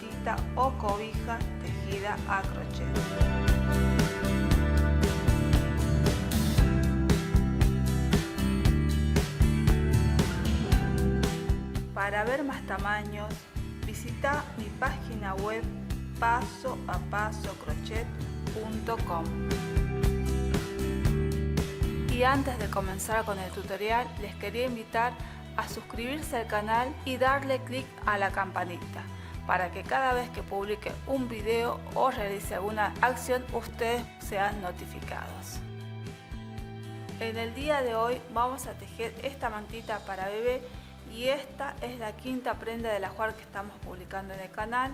mantita o cobija tejida a crochet. Para ver más tamaños, visita mi página web pasopasocrochet.com. Y antes de comenzar con el tutorial, les quería invitar a suscribirse al canal y darle clic a la campanita para que cada vez que publique un video o realice alguna acción, ustedes sean notificados. En el día de hoy vamos a tejer esta mantita para bebé y esta es la quinta prenda del ajuar que estamos publicando en el canal.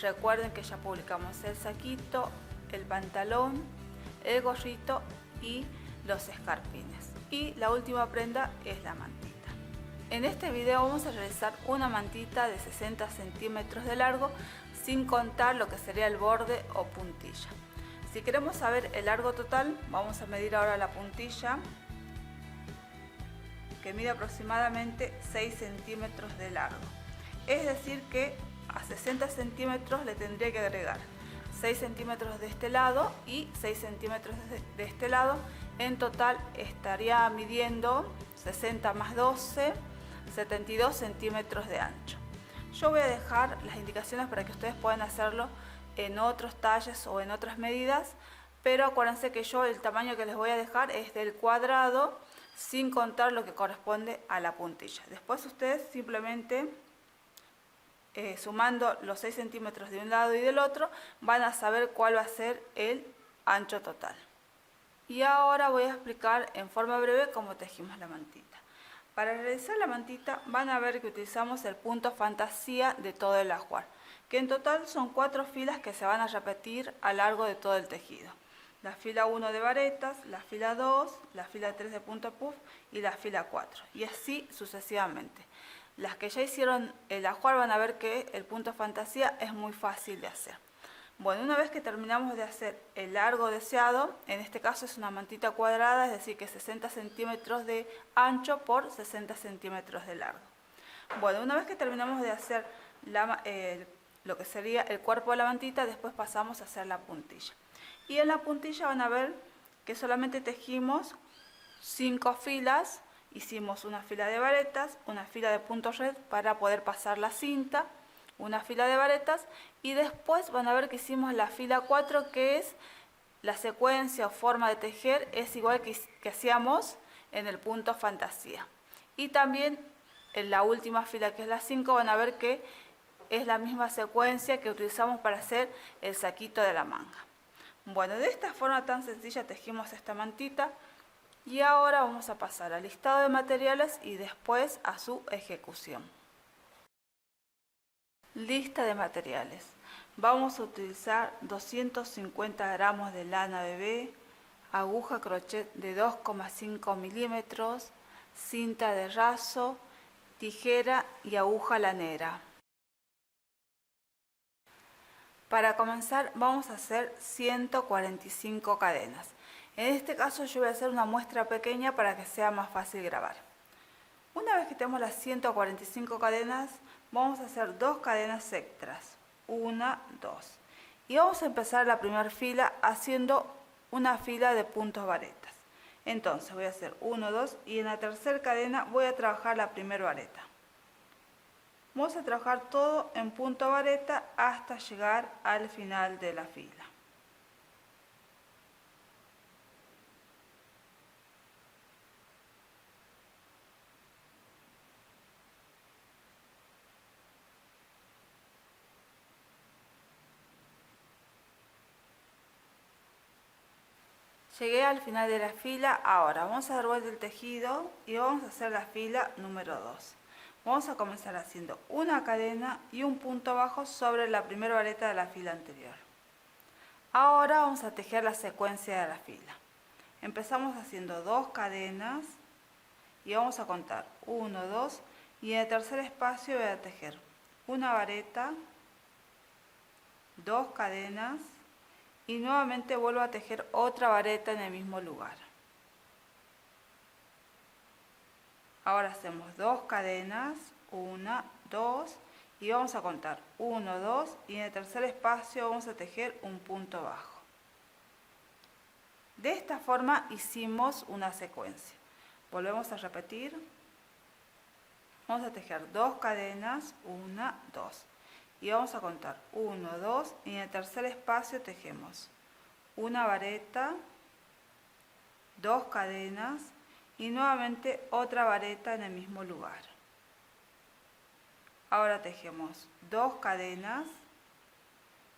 Recuerden que ya publicamos el saquito, el pantalón, el gorrito y los escarpines. Y la última prenda es la mantita. En este video vamos a realizar una mantita de 60 centímetros de largo sin contar lo que sería el borde o puntilla. Si queremos saber el largo total, vamos a medir ahora la puntilla, que mide aproximadamente 6 centímetros de largo. Es decir que a 60 centímetros le tendría que agregar 6 centímetros de este lado y 6 centímetros de este lado. En total estaría midiendo 60 más 12, 72 centímetros de ancho. Yo voy a dejar las indicaciones para que ustedes puedan hacerlo en otros talles o en otras medidas, pero acuérdense que yo el tamaño que les voy a dejar es del cuadrado, sin contar lo que corresponde a la puntilla. Después ustedes simplemente sumando los 6 centímetros de un lado y del otro van a saber cuál va a ser el ancho total. Y ahora voy a explicar en forma breve cómo tejimos la mantita. Para realizar la mantita van a ver que utilizamos el punto fantasía de todo el ajuar, que en total son 4 filas que se van a repetir a lo largo de todo el tejido. La fila 1 de varetas, la fila 2, la fila 3 de punto puff y la fila 4, y así sucesivamente. Las que ya hicieron el ajuar van a ver que el punto fantasía es muy fácil de hacer. Bueno, una vez que terminamos de hacer el largo deseado, en este caso es una mantita cuadrada, es decir que 60 centímetros de ancho por 60 centímetros de largo. Bueno, una vez que terminamos de hacer lo que sería el cuerpo de la mantita, después pasamos a hacer la puntilla. Y en la puntilla van a ver que solamente tejimos 5 filas. Hicimos una fila de varetas, una fila de punto red para poder pasar la cinta, una fila de varetas y después van a ver que hicimos la fila 4, que es la secuencia o forma de tejer, es igual que hacíamos en el punto fantasía. Y también en la última fila, que es la 5, van a ver que es la misma secuencia que utilizamos para hacer el saquito de la manga. Bueno, de esta forma tan sencilla tejimos esta mantita. Y ahora vamos a pasar al listado de materiales y después a su ejecución. Lista de materiales. Vamos a utilizar 250 gramos de lana bebé, aguja crochet de 2,5 milímetros, cinta de raso, tijera y aguja lanera. Para comenzar vamos a hacer 145 cadenas. En este caso yo voy a hacer una muestra pequeña para que sea más fácil grabar. Una vez que tenemos las 145 cadenas, vamos a hacer 2 cadenas extras. 1, 2. Y vamos a empezar la primera fila haciendo una fila de puntos varetas. Entonces voy a hacer 1, 2 y en la tercera cadena voy a trabajar la primera vareta. Vamos a trabajar todo en punto vareta hasta llegar al final de la fila. Llegué al final de la fila. Ahora vamos a dar vuelta el tejido y vamos a hacer la fila número 2. Vamos a comenzar haciendo una cadena y un punto bajo sobre la primera vareta de la fila anterior. Ahora vamos a tejer la secuencia de la fila. Empezamos haciendo 2 cadenas y vamos a contar 1, 2 y en el tercer espacio voy a tejer una vareta, 2 cadenas y nuevamente vuelvo a tejer otra vareta en el mismo lugar. Ahora hacemos 2 cadenas, 1, 2 y vamos a contar 1, 2 y en el tercer espacio vamos a tejer un punto bajo. De esta forma hicimos una secuencia. Volvemos a repetir. Vamos a tejer 2 cadenas, 1, 2. Y vamos a contar 1, 2 y en el tercer espacio tejemos una vareta, 2 cadenas y nuevamente otra vareta en el mismo lugar. Ahora tejemos 2 cadenas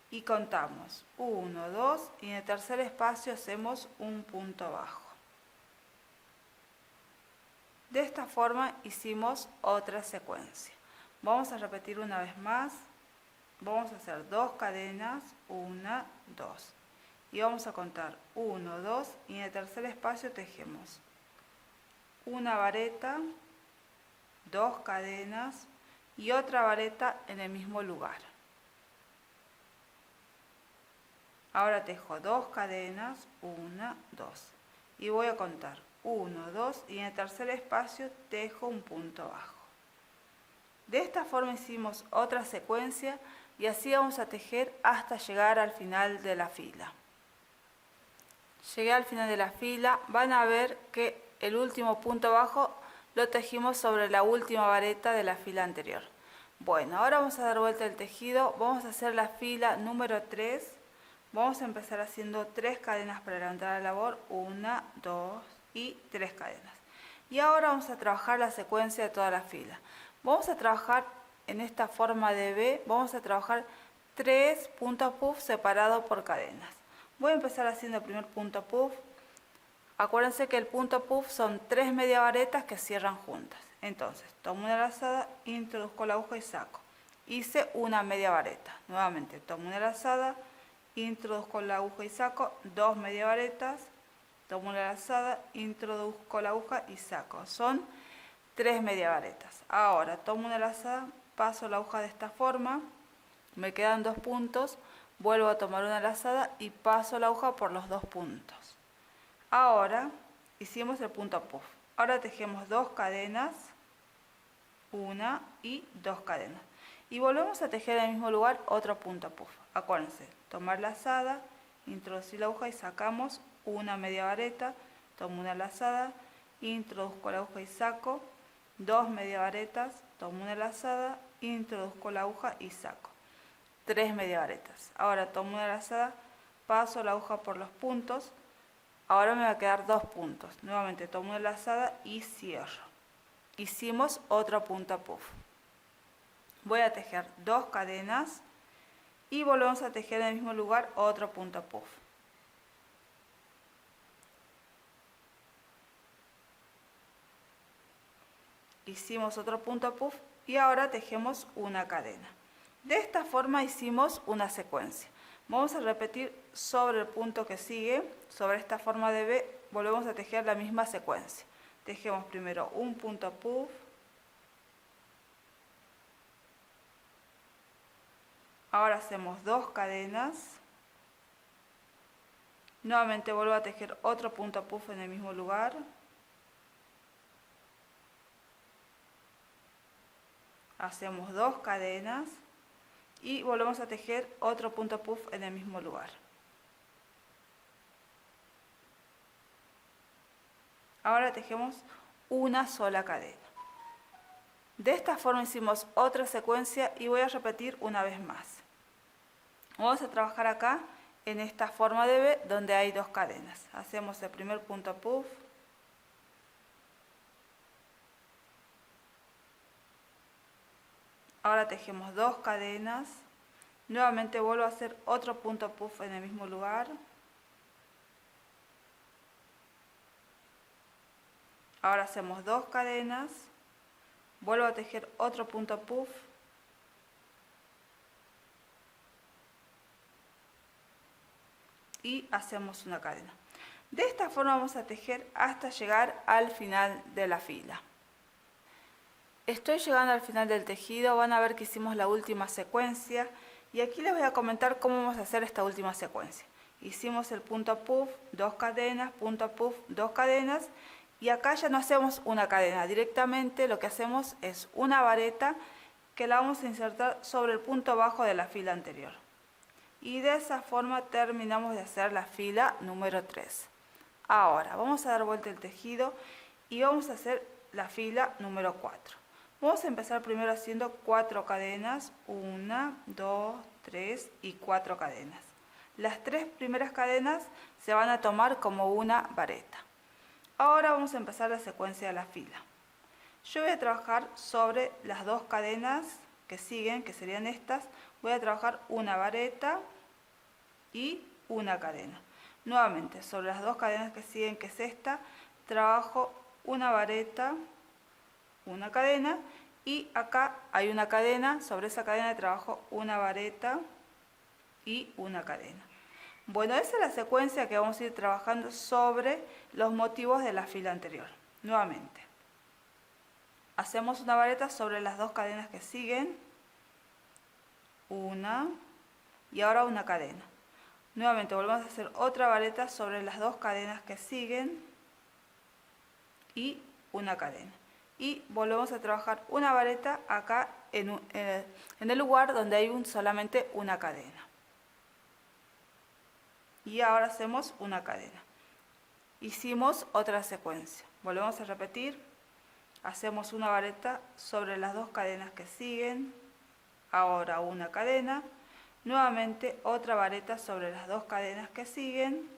y contamos 1, 2 y en el tercer espacio hacemos un punto bajo. De esta forma hicimos otra secuencia. Vamos a repetir una vez más. Vamos a hacer 2 cadenas, 1, 2. Y vamos a contar 1, 2 y en el tercer espacio tejemos una vareta, 2 cadenas y otra vareta en el mismo lugar. Ahora tejo 2 cadenas, 1, 2. Y voy a contar 1, 2 y en el tercer espacio tejo un punto bajo. De esta forma hicimos otra secuencia y así vamos a tejer hasta llegar al final de la fila. Llegué al final de la fila, van a ver que el último punto bajo lo tejimos sobre la última vareta de la fila anterior. Bueno, ahora vamos a dar vuelta el tejido, vamos a hacer la fila número 3. Vamos a empezar haciendo 3 cadenas para levantar la labor, 1, 2 y 3 cadenas. Y ahora vamos a trabajar la secuencia de toda la fila. Vamos a trabajar en esta forma de V, vamos a trabajar 3 puntos puff separados por cadenas. Voy a empezar haciendo el primer punto puff. Acuérdense que el punto puff son 3 media varetas que cierran juntas. Entonces, tomo una lazada, introduzco la aguja y saco. Hice una media vareta. Nuevamente, tomo una lazada, introduzco la aguja y saco, 2 media varetas, tomo una lazada, introduzco la aguja y saco. Son 3 media varetas. Ahora, tomo una lazada, paso la aguja de esta forma, me quedan 2 puntos, vuelvo a tomar una lazada y paso la aguja por los 2 puntos. Ahora hicimos el punto puff. Ahora tejemos 2 cadenas, 1 y 2 cadenas. Y volvemos a tejer en el mismo lugar otro punto puff. Acuérdense, tomar lazada, introducir la aguja y sacamos una media vareta, tomo una lazada, introduzco la aguja y saco, 2 media varetas, tomo una lazada, introduzco la aguja y saco. 3 media varetas. Ahora tomo una lazada, paso la aguja por los puntos. Ahora me va a quedar 2 puntos. Nuevamente tomo una lazada y cierro. Hicimos otro punto puff. Voy a tejer 2 cadenas y volvemos a tejer en el mismo lugar otro punto puff. Hicimos otro punto puff y ahora tejemos una cadena. De esta forma hicimos una secuencia. Vamos a repetir sobre el punto que sigue, sobre esta forma de V, volvemos a tejer la misma secuencia. Tejemos primero un punto puff, ahora hacemos 2 cadenas, nuevamente vuelvo a tejer otro punto puff en el mismo lugar, hacemos 2 cadenas y volvemos a tejer otro punto puff en el mismo lugar. Ahora tejemos una sola cadena. De esta forma hicimos otra secuencia y voy a repetir una vez más. Vamos a trabajar acá en esta forma de V donde hay 2 cadenas. Hacemos el primer punto puff, ahora tejemos 2 cadenas, nuevamente vuelvo a hacer otro punto puff en el mismo lugar, ahora hacemos 2 cadenas, vuelvo a tejer otro punto puff, y hacemos una cadena. De esta forma vamos a tejer hasta llegar al final de la fila. Estoy llegando al final del tejido, van a ver que hicimos la última secuencia y aquí les voy a comentar cómo vamos a hacer esta última secuencia. Hicimos el punto puff, 2 cadenas, punto puff, 2 cadenas y acá ya no hacemos una cadena, directamente lo que hacemos es una vareta que la vamos a insertar sobre el punto bajo de la fila anterior. Y de esa forma terminamos de hacer la fila número 3. Ahora vamos a dar vuelta el tejido y vamos a hacer la fila número 4. Vamos a empezar primero haciendo 4 cadenas, 1, 2, 3 y 4 cadenas. Las 3 primeras cadenas se van a tomar como una vareta. Ahora vamos a empezar la secuencia de la fila. Yo voy a trabajar sobre las 2 cadenas que siguen, que serían estas. Voy a trabajar una vareta y una cadena. Nuevamente, sobre las 2 cadenas que siguen, que es esta, trabajo una vareta, una cadena, y acá hay una cadena, sobre esa cadena trabajo una vareta y una cadena. Bueno, esa es la secuencia que vamos a ir trabajando sobre los motivos de la fila anterior. Nuevamente, hacemos una vareta sobre las 2 cadenas que siguen, una, y ahora una cadena. Nuevamente volvemos a hacer otra vareta sobre las 2 cadenas que siguen y una cadena. Y volvemos a trabajar una vareta acá en el lugar donde hay solamente una cadena. Y ahora hacemos una cadena. Hicimos otra secuencia. Volvemos a repetir. Hacemos una vareta sobre las 2 cadenas que siguen. Ahora una cadena. Nuevamente otra vareta sobre las 2 cadenas que siguen.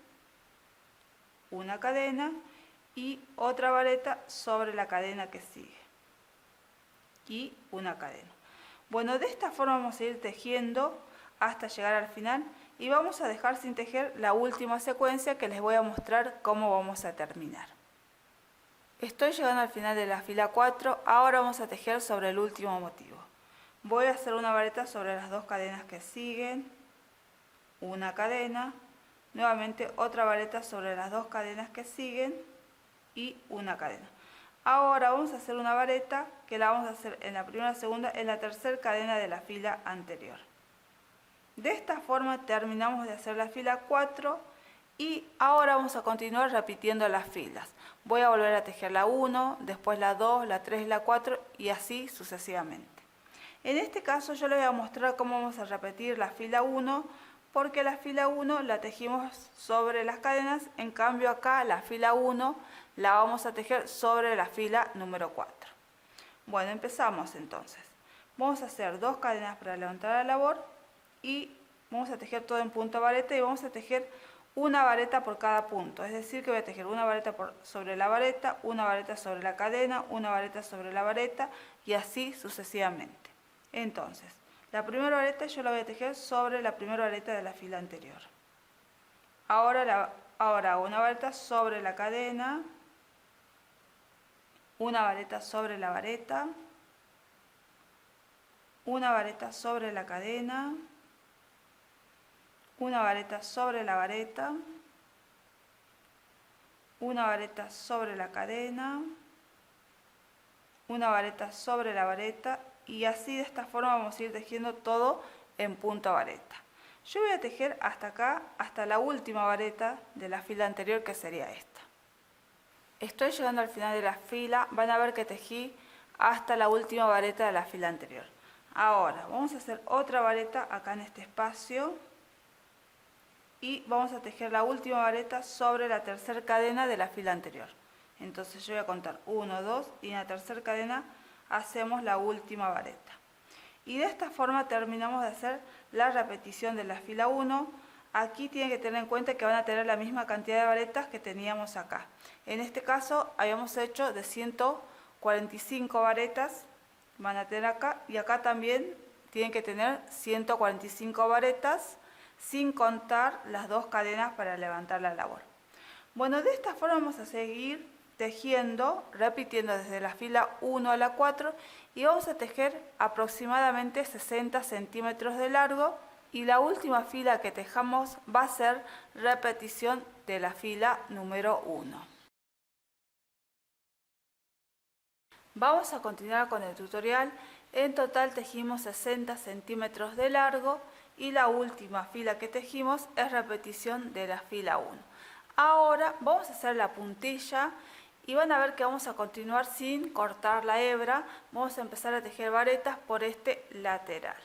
Una cadena. Y otra vareta sobre la cadena que sigue. Y una cadena. Bueno, de esta forma vamos a ir tejiendo hasta llegar al final. Y vamos a dejar sin tejer la última secuencia que les voy a mostrar cómo vamos a terminar. Estoy llegando al final de la fila 4, ahora vamos a tejer sobre el último motivo. Voy a hacer una vareta sobre las 2 cadenas que siguen, una cadena, nuevamente otra vareta sobre las 2 cadenas que siguen y una cadena. Ahora vamos a hacer una vareta que la vamos a hacer en la primera, segunda, en la tercera cadena de la fila anterior. De esta forma terminamos de hacer la fila 4 y ahora vamos a continuar repitiendo las filas. Voy a volver a tejer la 1, después la 2, la 3 y la 4 y así sucesivamente. En este caso yo les voy a mostrar cómo vamos a repetir la fila 1 porque la fila 1 la tejimos sobre las cadenas, en cambio acá la fila 1 la vamos a tejer sobre la fila número 4. Bueno, empezamos entonces. Vamos a hacer 2 cadenas para levantar la labor y vamos a tejer todo en punto vareta y vamos a tejer una vareta por cada punto, es decir que voy a tejer una vareta sobre la vareta, una vareta sobre la cadena, una vareta sobre la vareta y así sucesivamente. Entonces, la primera vareta yo la voy a tejer sobre la primera vareta de la fila anterior. Ahora hago una vareta sobre la cadena, una vareta sobre la vareta, una vareta sobre la cadena, una vareta sobre la vareta, una vareta sobre la cadena, una vareta sobre la vareta y así de esta forma vamos a ir tejiendo todo en punto vareta. Yo voy a tejer hasta acá, hasta la última vareta de la fila anterior que sería esta. Estoy llegando al final de la fila, van a ver que tejí hasta la última vareta de la fila anterior. Ahora vamos a hacer otra vareta acá en este espacio. Y vamos a tejer la última vareta sobre la tercera cadena de la fila anterior. Entonces yo voy a contar 1, 2 y en la tercera cadena hacemos la última vareta. Y de esta forma terminamos de hacer la repetición de la fila 1. Aquí tienen que tener en cuenta que van a tener la misma cantidad de varetas que teníamos acá. En este caso habíamos hecho de 145 varetas, van a tener acá, y acá también tienen que tener 145 varetas, sin contar las 2 cadenas para levantar la labor. Bueno, de esta forma vamos a seguir tejiendo, repitiendo desde la fila 1 a la 4 y vamos a tejer aproximadamente 60 centímetros de largo y la última fila que tejamos va a ser repetición de la fila número 1. Vamos a continuar con el tutorial. En total tejimos 60 centímetros de largo y la última fila que tejimos es repetición de la fila 1. Ahora vamos a hacer la puntilla y van a ver que vamos a continuar sin cortar la hebra. Vamos a empezar a tejer varetas por este lateral.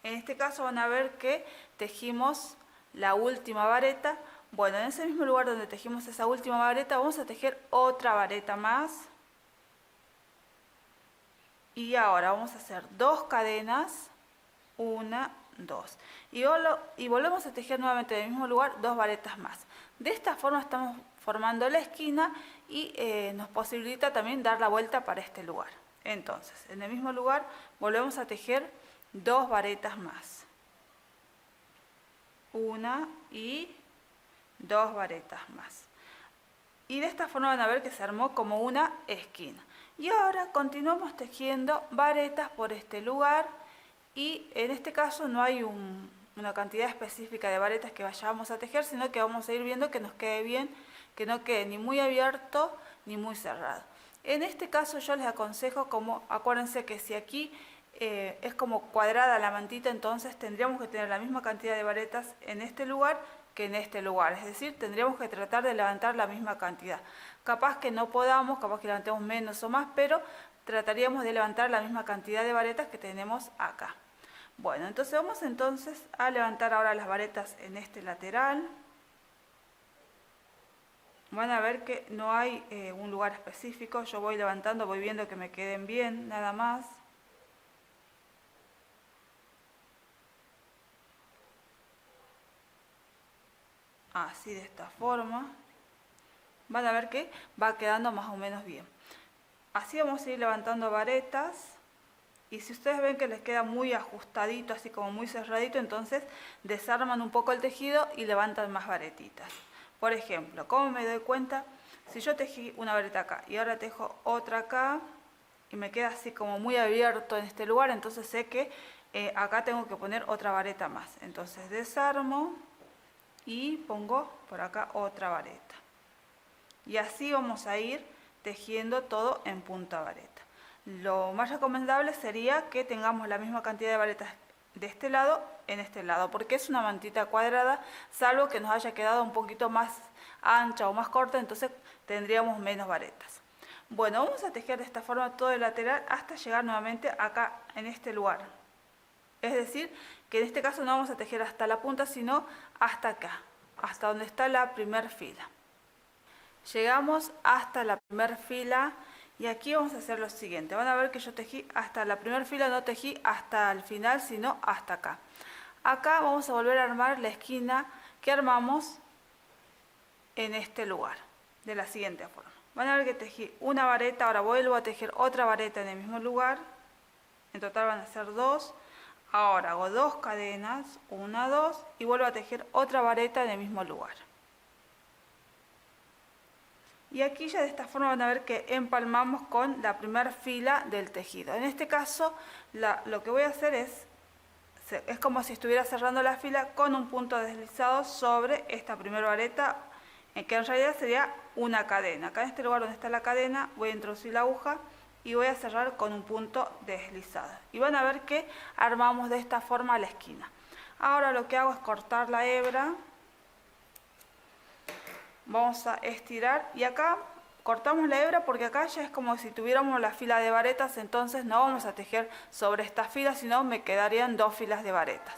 En este caso van a ver que tejimos la última vareta. Bueno, en ese mismo lugar donde tejimos esa última vareta vamos a tejer otra vareta más. Y ahora vamos a hacer 2 cadenas, 1, 2. Y volvemos a tejer nuevamente en el mismo lugar 2 varetas más. De esta forma estamos formando la esquina y nos posibilita también dar la vuelta para este lugar. Entonces, en el mismo lugar volvemos a tejer 2 varetas más. 1 y 2 varetas más. Y de esta forma van a ver que se armó como una esquina. Y ahora continuamos tejiendo varetas por este lugar. Y en este caso no hay una cantidad específica de varetas que vayamos a tejer, sino que vamos a ir viendo que nos quede bien, que no quede ni muy abierto ni muy cerrado. En este caso yo les aconsejo, acuérdense que si aquí es como cuadrada la mantita, entonces tendríamos que tener la misma cantidad de varetas en este lugar que en este lugar, es decir, tendríamos que tratar de levantar la misma cantidad. Capaz que no podamos, capaz que levantemos menos o más, pero trataríamos de levantar la misma cantidad de varetas que tenemos acá. Bueno, entonces vamos a levantar ahora las varetas en este lateral. Van a ver que no hay un lugar específico, yo voy levantando, voy viendo que me queden bien, nada más. Así, de esta forma. Van a ver que va quedando más o menos bien. Así vamos a ir levantando varetas. Y si ustedes ven que les queda muy ajustadito, así como muy cerradito, entonces desarman un poco el tejido y levantan más varetitas. Por ejemplo, ¿cómo me doy cuenta? Si yo tejí una vareta acá y ahora tejo otra acá y me queda así como muy abierto en este lugar, entonces sé que acá tengo que poner otra vareta más. Entonces desarmo y pongo por acá otra vareta. Y así vamos a ir tejiendo todo en punta vareta. Lo más recomendable sería que tengamos la misma cantidad de varetas de este lado en este lado, porque es una mantita cuadrada, salvo que nos haya quedado un poquito más ancha o más corta, entonces tendríamos menos varetas. Bueno, vamos a tejer de esta forma todo el lateral hasta llegar nuevamente acá en este lugar. Es decir, que en este caso no vamos a tejer hasta la punta, sino hasta acá, hasta donde está la primera fila. Llegamos hasta la primera fila y aquí vamos a hacer lo siguiente. Van a ver que yo tejí hasta la primera fila, no tejí hasta el final, sino hasta acá. Acá vamos a volver a armar la esquina que armamos en este lugar, de la siguiente forma. Van a ver que tejí una vareta, ahora vuelvo a tejer otra vareta en el mismo lugar. En total van a ser 2. Ahora hago 2 cadenas, 1, 2, y vuelvo a tejer otra vareta en el mismo lugar. Y aquí ya de esta forma van a ver que empalmamos con la primera fila del tejido. En este caso lo que voy a hacer es como si estuviera cerrando la fila con un punto deslizado sobre esta primera vareta, que en realidad sería una cadena. Acá en este lugar donde está la cadena voy a introducir la aguja y voy a cerrar con un punto deslizado. Y van a ver que armamos de esta forma la esquina. Ahora lo que hago es cortar la hebra. Vamos a estirar y acá cortamos la hebra porque acá ya es como si tuviéramos la fila de varetas, entonces no vamos a tejer sobre esta fila, sino me quedarían 2 filas de varetas.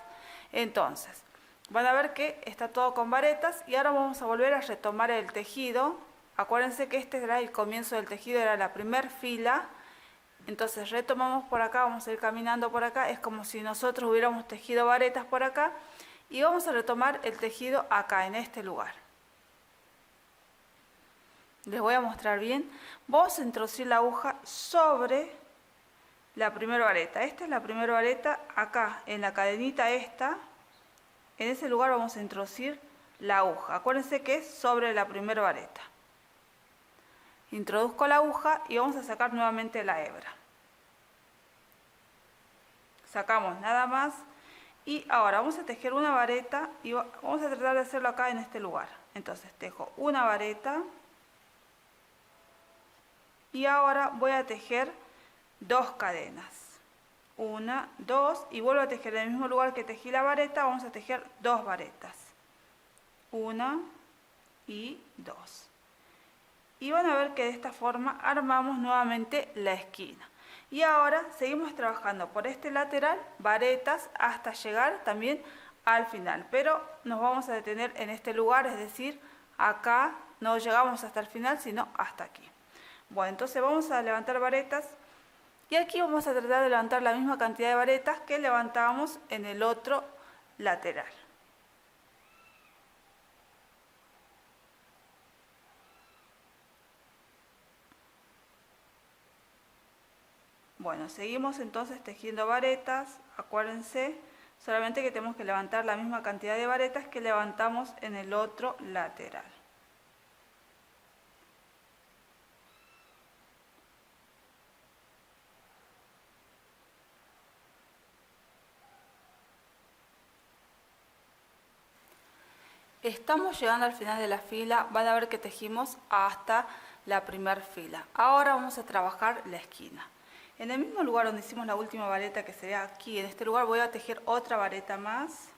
Entonces, van a ver que está todo con varetas y ahora vamos a volver a retomar el tejido. Acuérdense que este era el comienzo del tejido, era la primera fila. Entonces retomamos por acá, vamos a ir caminando por acá, es como si nosotros hubiéramos tejido varetas por acá y vamos a retomar el tejido acá, en este lugar. Les voy a mostrar bien. Vamos a introducir la aguja sobre la primera vareta. Esta es la primera vareta, acá en la cadenita esta, en ese lugar vamos a introducir la aguja. Acuérdense que es sobre la primera vareta. Introduzco la aguja y vamos a sacar nuevamente la hebra. Sacamos nada más y ahora vamos a tejer una vareta y vamos a tratar de hacerlo acá en este lugar. Entonces tejo una vareta y ahora voy a tejer 2 cadenas. 1, 2 y vuelvo a tejer en el mismo lugar que tejí la vareta, vamos a tejer 2 varetas. 1 y 2. Y van a ver que de esta forma armamos nuevamente la esquina. Y ahora seguimos trabajando por este lateral, varetas, hasta llegar también al final. Pero nos vamos a detener en este lugar, es decir, acá no llegamos hasta el final, sino hasta aquí. Bueno, entonces vamos a levantar varetas. Y aquí vamos a tratar de levantar la misma cantidad de varetas que levantábamos en el otro lateral. Bueno, seguimos entonces tejiendo varetas, acuérdense, solamente que tenemos que levantar la misma cantidad de varetas que levantamos en el otro lateral. Estamos llegando al final de la fila, van a ver que tejimos hasta la primera fila. Ahora vamos a trabajar la esquina. En el mismo lugar donde hicimos la última vareta, que sería aquí, en este lugar voy a tejer otra vareta más.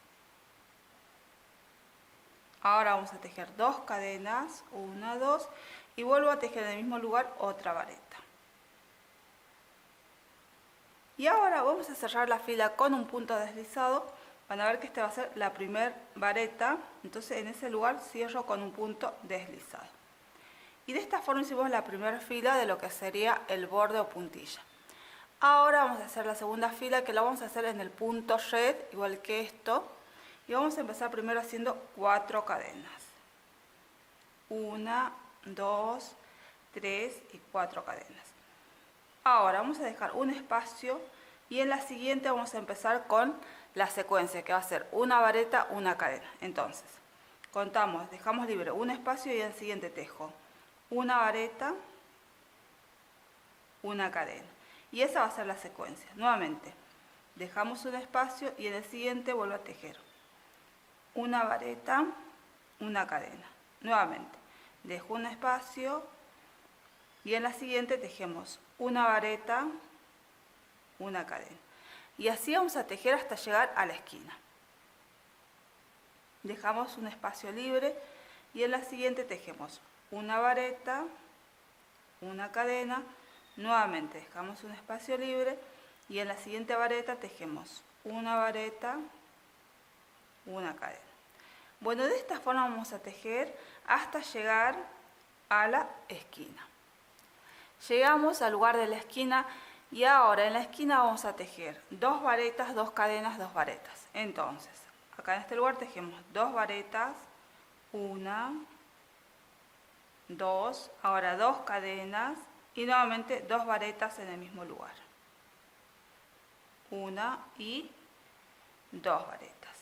Ahora vamos a tejer 2 cadenas, 1, 2, y vuelvo a tejer en el mismo lugar otra vareta. Y ahora vamos a cerrar la fila con un punto deslizado. Van a ver que esta va a ser la primera vareta, entonces en ese lugar cierro con un punto deslizado. Y de esta forma hicimos la primera fila de lo que sería el borde o puntilla. Ahora vamos a hacer la segunda fila, que la vamos a hacer en el punto red, igual que esto. Y vamos a empezar primero haciendo 4 cadenas. 1, 2, 3 y 4 cadenas. Ahora vamos a dejar un espacio y en la siguiente vamos a empezar con la secuencia, que va a ser una vareta, una cadena. Entonces, contamos, dejamos libre un espacio y en el siguiente tejo una vareta, una cadena. Y esa va a ser la secuencia. Nuevamente, dejamos un espacio y en el siguiente vuelvo a tejer una vareta, una cadena. Nuevamente, dejo un espacio y en la siguiente tejemos una vareta, una cadena. Y así vamos a tejer hasta llegar a la esquina. Dejamos un espacio libre y en la siguiente tejemos una vareta, una cadena. Nuevamente dejamos un espacio libre y en la siguiente vareta tejemos una vareta, una cadena. Bueno, de esta forma vamos a tejer hasta llegar a la esquina. Llegamos al lugar de la esquina y ahora en la esquina vamos a tejer 2 varetas, 2 cadenas, 2 varetas. Entonces, acá en este lugar tejemos 2 varetas, 1, 2, ahora 2 cadenas y nuevamente 2 varetas en el mismo lugar. 1 y 2 varetas.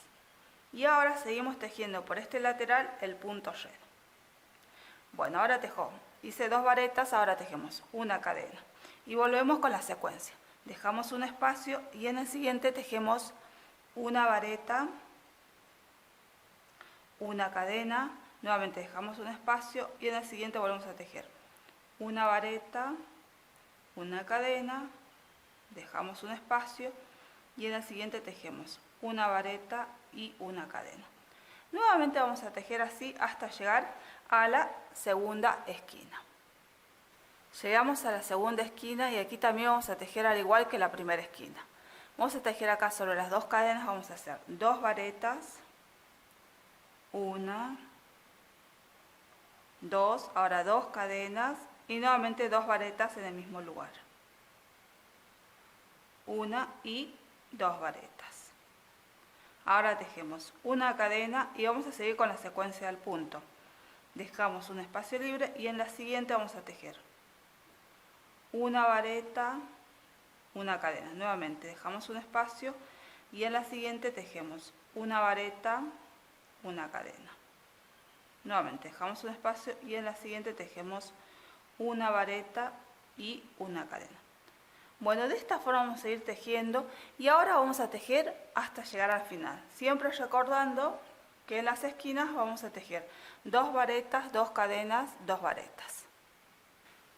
Y ahora seguimos tejiendo por este lateral el punto red. Bueno, ahora tejo, hice 2 varetas, ahora tejemos una cadena. Y volvemos con la secuencia. Dejamos un espacio y en el siguiente tejemos una vareta, una cadena. Nuevamente dejamos un espacio y en el siguiente volvemos a tejer una vareta, una cadena, dejamos un espacio y en el siguiente tejemos una vareta y una cadena. Nuevamente vamos a tejer así hasta llegar a la segunda esquina. Llegamos a la segunda esquina y aquí también vamos a tejer al igual que la primera esquina. Vamos a tejer acá sobre las 2 cadenas, vamos a hacer 2 varetas, 1, 2, ahora 2 cadenas y nuevamente 2 varetas en el mismo lugar. 1 y 2 varetas. Ahora tejemos una cadena y vamos a seguir con la secuencia del punto. Dejamos un espacio libre y en la siguiente vamos a tejer una vareta, una cadena. Nuevamente dejamos un espacio y en la siguiente tejemos una vareta, una cadena. Nuevamente dejamos un espacio y en la siguiente tejemos una vareta y una cadena. Bueno, de esta forma vamos a ir tejiendo y ahora vamos a tejer hasta llegar al final. Siempre recordando que en las esquinas vamos a tejer 2 varetas, 2 cadenas, 2 varetas.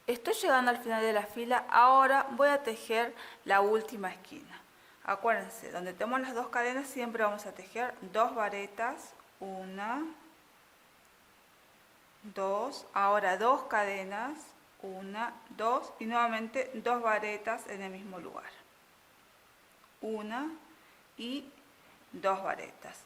Estoy llegando al final de la fila, ahora voy a tejer la última esquina. Acuérdense, donde tenemos las 2 cadenas siempre vamos a tejer 2 varetas, 1, 2, ahora 2 cadenas, 1, 2 y nuevamente 2 varetas en el mismo lugar. 1 y 2 varetas.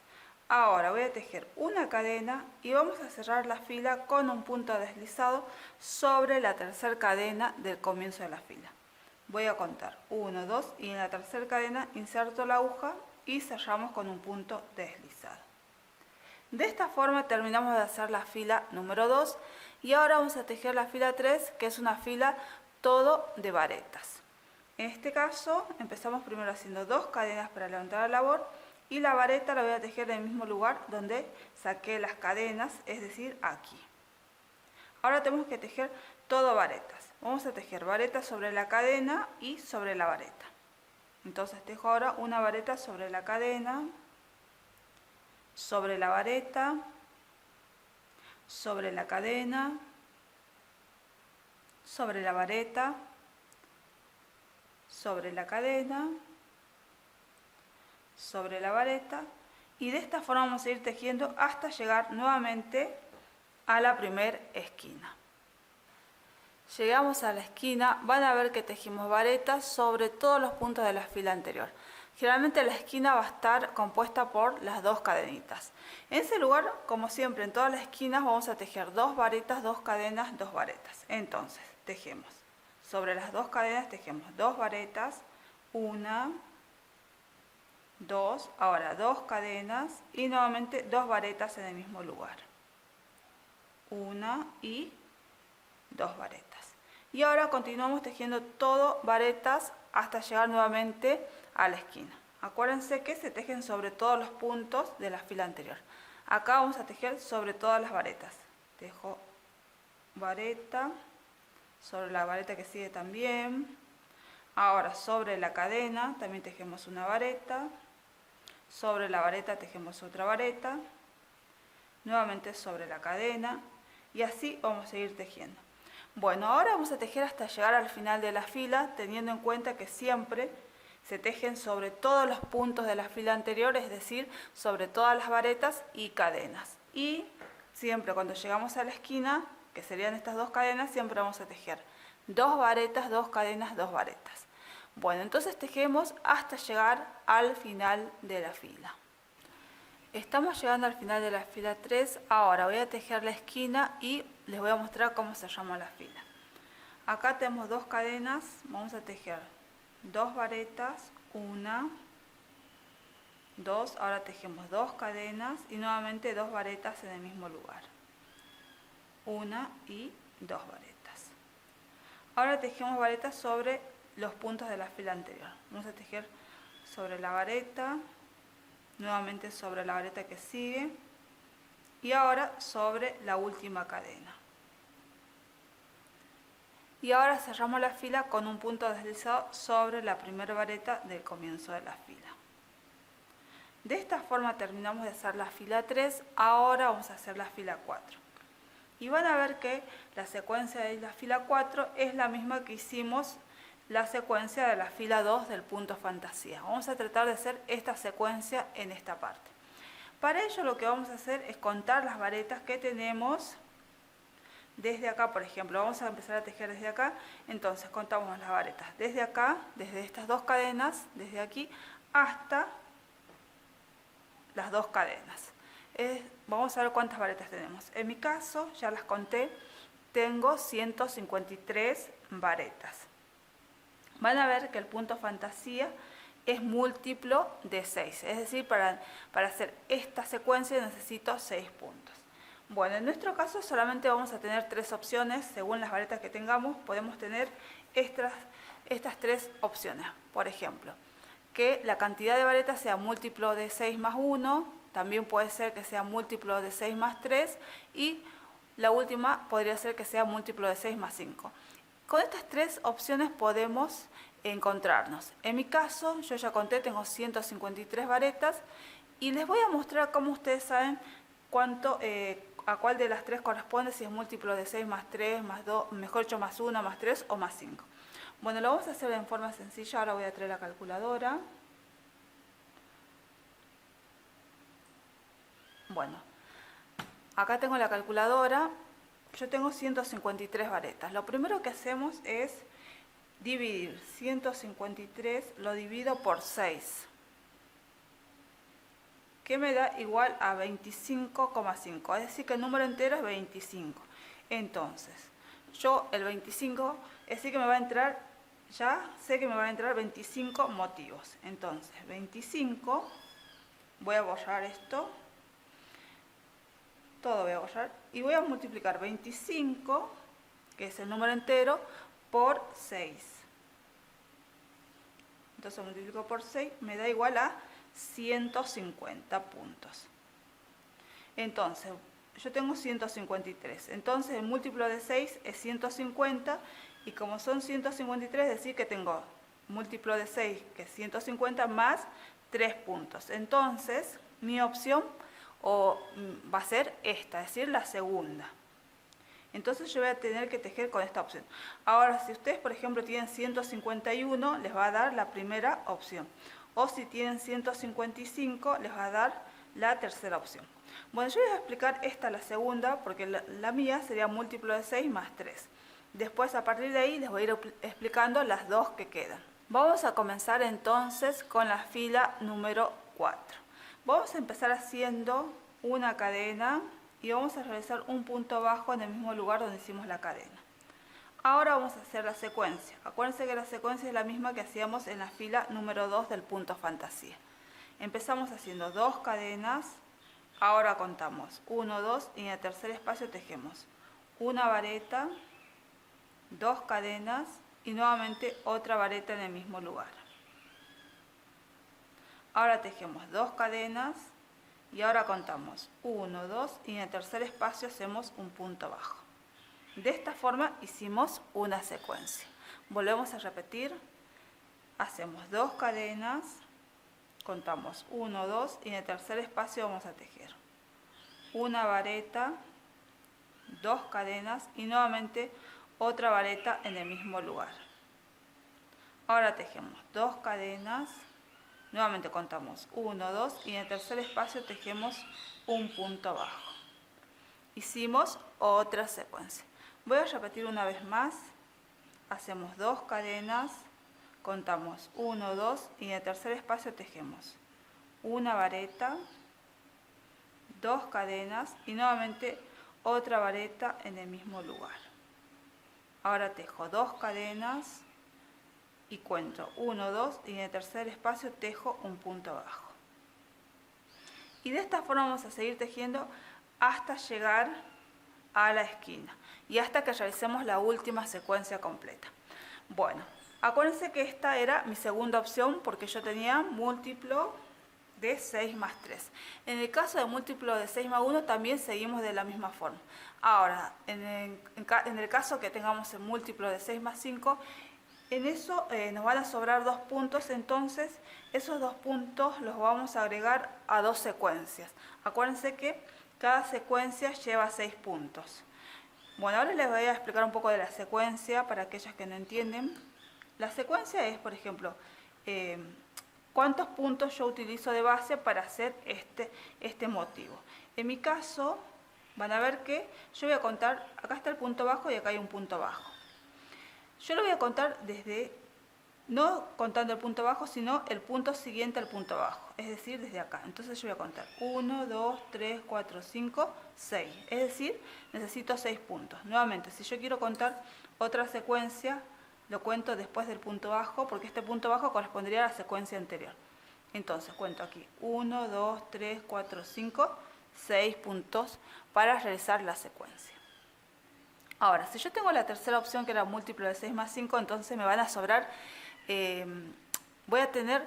Ahora voy a tejer una cadena y vamos a cerrar la fila con un punto deslizado sobre la tercera cadena del comienzo de la fila. Voy a contar 1, 2 y en la tercera cadena inserto la aguja y cerramos con un punto deslizado. De esta forma terminamos de hacer la fila número 2 y ahora vamos a tejer la fila 3, que es una fila todo de varetas. En este caso empezamos primero haciendo 2 cadenas para levantar la labor y la vareta la voy a tejer en el mismo lugar donde saqué las cadenas, es decir, aquí. Ahora tenemos que tejer todo varetas. Vamos a tejer varetas sobre la cadena y sobre la vareta. Entonces tejo ahora una vareta sobre la cadena, sobre la vareta, sobre la cadena, sobre la vareta, sobre la cadena, sobre la vareta, y de esta forma vamos a ir tejiendo hasta llegar nuevamente a la primera esquina. Llegamos a la esquina, van a ver que tejimos varetas sobre todos los puntos de la fila anterior. Generalmente la esquina va a estar compuesta por las 2 cadenitas. En ese lugar, como siempre, en todas las esquinas vamos a tejer 2 varetas, 2 cadenas, 2 varetas. Entonces, tejemos. Sobre las 2 cadenas tejemos 2 varetas, 1, 2, ahora 2 cadenas y nuevamente 2 varetas en el mismo lugar. 1 y 2 varetas. Y ahora continuamos tejiendo todo varetas hasta llegar nuevamente a la esquina. Acuérdense que se tejen sobre todos los puntos de la fila anterior. Acá vamos a tejer sobre todas las varetas. Tejo vareta, sobre la vareta que sigue también. Ahora sobre la cadena también tejemos una vareta. Sobre la vareta tejemos otra vareta. Nuevamente sobre la cadena. Y así vamos a seguir tejiendo. Bueno, ahora vamos a tejer hasta llegar al final de la fila, teniendo en cuenta que siempre se tejen sobre todos los puntos de la fila anterior, es decir, sobre todas las varetas y cadenas. Y siempre cuando llegamos a la esquina, que serían estas 2 cadenas, siempre vamos a tejer 2 varetas, 2 cadenas, 2 varetas. Bueno, entonces tejemos hasta llegar al final de la fila. Estamos llegando al final de la fila 3, ahora voy a tejer la esquina y les voy a mostrar cómo cerramos la fila. Acá tenemos 2 cadenas, vamos a tejer 2 varetas, 1, 2, ahora tejemos 2 cadenas y nuevamente 2 varetas en el mismo lugar. 1 y 2 varetas. Ahora tejemos varetas sobre los puntos de la fila anterior. Vamos a tejer sobre la vareta, nuevamente sobre la vareta que sigue y ahora sobre la última cadena. Y ahora cerramos la fila con un punto deslizado sobre la primera vareta del comienzo de la fila. De esta forma terminamos de hacer la fila 3, ahora vamos a hacer la fila 4. Y van a ver que la secuencia de la fila 4 es la misma que hicimos la secuencia de la fila 2 del punto fantasía. Vamos a tratar de hacer esta secuencia en esta parte. Para ello lo que vamos a hacer es contar las varetas que tenemos desde acá, por ejemplo. Vamos a empezar a tejer desde acá, entonces contamos las varetas desde acá, desde estas 2 cadenas, desde aquí hasta las 2 cadenas. Vamos a ver cuántas varetas tenemos. En mi caso, ya las conté, tengo 153 varetas. Van a ver que el punto fantasía es múltiplo de 6, es decir, para hacer esta secuencia necesito 6 puntos. Bueno, en nuestro caso solamente vamos a tener 3 opciones, según las varetas que tengamos, podemos tener estas 3 opciones. Por ejemplo, que la cantidad de varetas sea múltiplo de 6 más 1, también puede ser que sea múltiplo de 6 más 3 y la última podría ser que sea múltiplo de 6 más 5. Con estas 3 opciones podemos encontrarnos. En mi caso, yo ya conté, tengo 153 varetas y les voy a mostrar cómo ustedes saben a cuál de las 3 corresponde, si es múltiplo de 6 más 3, más 2, mejor dicho, más 1, más 3 o más 5. Bueno, lo vamos a hacer en forma sencilla. Ahora voy a traer la calculadora. Bueno, acá tengo la calculadora. yo tengo 153 varetas. Lo primero que hacemos es dividir 153, lo divido por 6, que me da igual a 25,5, es decir que el número entero es 25. Entonces, yo el 25, es decir que me va a entrar, ya sé que me van a entrar 25 motivos. Entonces, 25, voy a borrar esto, todo voy a borrar, y voy a multiplicar 25, que es el número entero, por 6. Entonces multiplico por 6, me da igual a 150 puntos. Entonces, yo tengo 153. Entonces, el múltiplo de 6 es 150. Y como son 153, es decir que tengo múltiplo de 6, que es 150, más 3 puntos. Entonces, mi opción va a ser esta, es decir, la segunda. Entonces yo voy a tener que tejer con esta opción. Ahora, si ustedes, por ejemplo, tienen 151, les va a dar la primera opción. O si tienen 155, les va a dar la tercera opción. Bueno, yo voy a explicar esta, la segunda, porque la mía sería múltiplo de 6 más 3. Después, a partir de ahí, les voy a ir explicando las dos que quedan. Vamos a comenzar entonces con la fila número 4. Vamos a empezar haciendo una cadena y vamos a realizar un punto bajo en el mismo lugar donde hicimos la cadena. Ahora vamos a hacer la secuencia. Acuérdense que la secuencia es la misma que hacíamos en la fila número 2 del punto fantasía. Empezamos haciendo 2 cadenas, ahora contamos 1, 2 y en el tercer espacio tejemos una vareta, 2 cadenas y nuevamente otra vareta en el mismo lugar. Ahora tejemos 2 cadenas y ahora contamos 1, 2 y en el tercer espacio hacemos un punto bajo. De esta forma hicimos una secuencia. Volvemos a repetir, hacemos 2 cadenas, contamos 1, 2 y en el tercer espacio vamos a tejer una vareta, 2 cadenas y nuevamente otra vareta en el mismo lugar. Ahora tejemos 2 cadenas, nuevamente contamos 1, 2 y en el tercer espacio tejemos un punto bajo. Hicimos otra secuencia. Voy a repetir una vez más. Hacemos 2 cadenas, contamos 1, 2 y en el tercer espacio tejemos una vareta, 2 cadenas y nuevamente otra vareta en el mismo lugar. Ahora tejo 2 cadenas y cuento 1, 2 y en el tercer espacio tejo un punto bajo. Y de esta forma vamos a seguir tejiendo hasta llegar a la esquina y hasta que realicemos la última secuencia completa. Bueno, acuérdense que esta era mi segunda opción porque yo tenía múltiplo de 6 más 3. En el caso de múltiplo de 6 más 1 también seguimos de la misma forma. Ahora, en el caso que tengamos el múltiplo de 6 más 5, en eso nos van a sobrar 2 puntos, entonces esos 2 puntos los vamos a agregar a 2 secuencias. Acuérdense que cada secuencia lleva 6 puntos. Bueno, ahora les voy a explicar un poco de la secuencia para aquellos que no entienden. La secuencia es, por ejemplo, cuántos puntos yo utilizo de base para hacer este motivo. En mi caso, van a ver que yo voy a contar, acá está el punto bajo y acá hay un punto bajo. Yo lo voy a contar desde, no contando el punto bajo, sino el punto siguiente al punto bajo, es decir, desde acá. Entonces yo voy a contar 1, 2, 3, 4, 5, 6, es decir, necesito 6 puntos. Nuevamente, si yo quiero contar otra secuencia, lo cuento después del punto bajo, porque este punto bajo correspondería a la secuencia anterior. Entonces cuento aquí 1, 2, 3, 4, 5, 6 puntos para realizar la secuencia. Ahora, si yo tengo la tercera opción que era múltiplo de 6 más 5, entonces me van a sobrar, voy a tener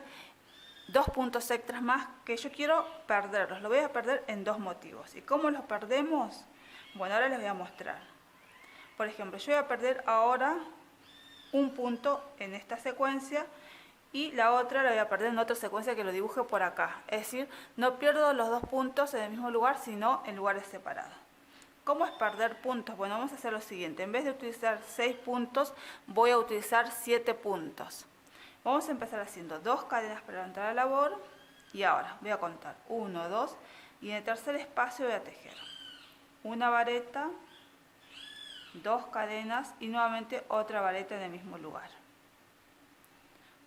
2 puntos extras más que yo quiero perderlos. Lo voy a perder en 2 motivos. ¿Y cómo los perdemos? Bueno, ahora les voy a mostrar. Por ejemplo, yo voy a perder ahora un punto en esta secuencia y la otra la voy a perder en otra secuencia que lo dibuje por acá. Es decir, no pierdo los 2 puntos en el mismo lugar, sino en lugares separados. ¿Cómo es perder puntos? Bueno, vamos a hacer lo siguiente. En vez de utilizar 6 puntos, voy a utilizar 7 puntos. Vamos a empezar haciendo 2 cadenas para levantar la labor. Y ahora voy a contar 1, 2 y en el tercer espacio voy a tejer una vareta, 2 cadenas y nuevamente otra vareta en el mismo lugar.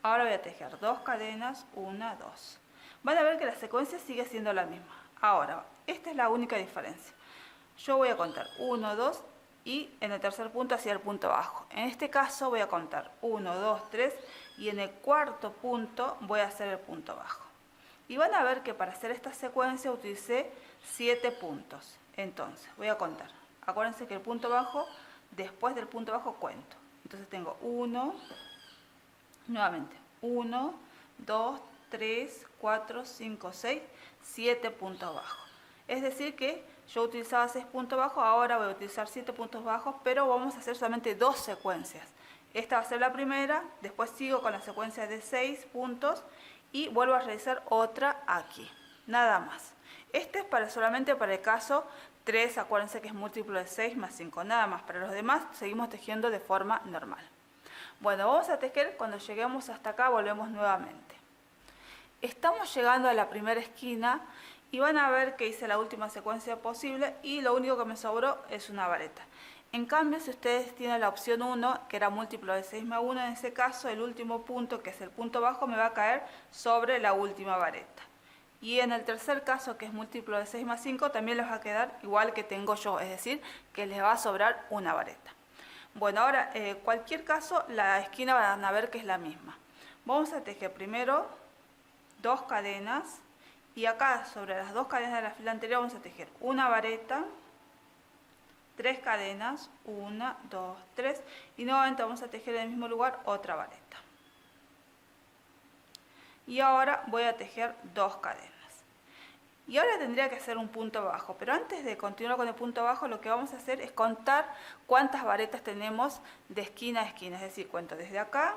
Ahora voy a tejer 2 cadenas, 1, 2. Van a ver que la secuencia sigue siendo la misma. Ahora, esta es la única diferencia. Yo voy a contar 1, 2 y en el tercer punto hacia el punto bajo. En este caso voy a contar 1, 2, 3 y en el cuarto punto voy a hacer el punto bajo. Y van a ver que para hacer esta secuencia utilicé 7 puntos. Entonces, voy a contar. Acuérdense que el punto bajo, después del punto bajo cuento. Entonces tengo 1, nuevamente, 1, 2, 3, 4, 5, 6, 7 puntos bajos. Es decir que yo utilizaba 6 puntos bajos, ahora voy a utilizar 7 puntos bajos, pero vamos a hacer solamente 2 secuencias. Esta va a ser la primera, después sigo con la secuencia de 6 puntos y vuelvo a realizar otra aquí. Nada más. Este es solamente para el caso 3, acuérdense que es múltiplo de 6 más 5, nada más. Para los demás seguimos tejiendo de forma normal. Bueno, vamos a tejer, cuando lleguemos hasta acá volvemos nuevamente. Estamos llegando a la primera esquina y van a ver que hice la última secuencia posible y lo único que me sobró es una vareta. En cambio, si ustedes tienen la opción 1, que era múltiplo de 6 más 1, en ese caso el último punto, que es el punto bajo, me va a caer sobre la última vareta. Y en el tercer caso, que es múltiplo de 6 más 5, también les va a quedar igual que tengo yo, es decir, que les va a sobrar una vareta. Bueno, ahora, cualquier caso, la esquina van a ver que es la misma. Vamos a tejer primero 2 cadenas y acá sobre las 2 cadenas de la fila anterior vamos a tejer una vareta, 3 cadenas, 1, 2, 3 y nuevamente vamos a tejer en el mismo lugar otra vareta. Y ahora voy a tejer 2 cadenas. Y ahora tendría que hacer un punto bajo, pero antes de continuar con el punto bajo lo que vamos a hacer es contar cuántas varetas tenemos de esquina a esquina, es decir, cuento desde acá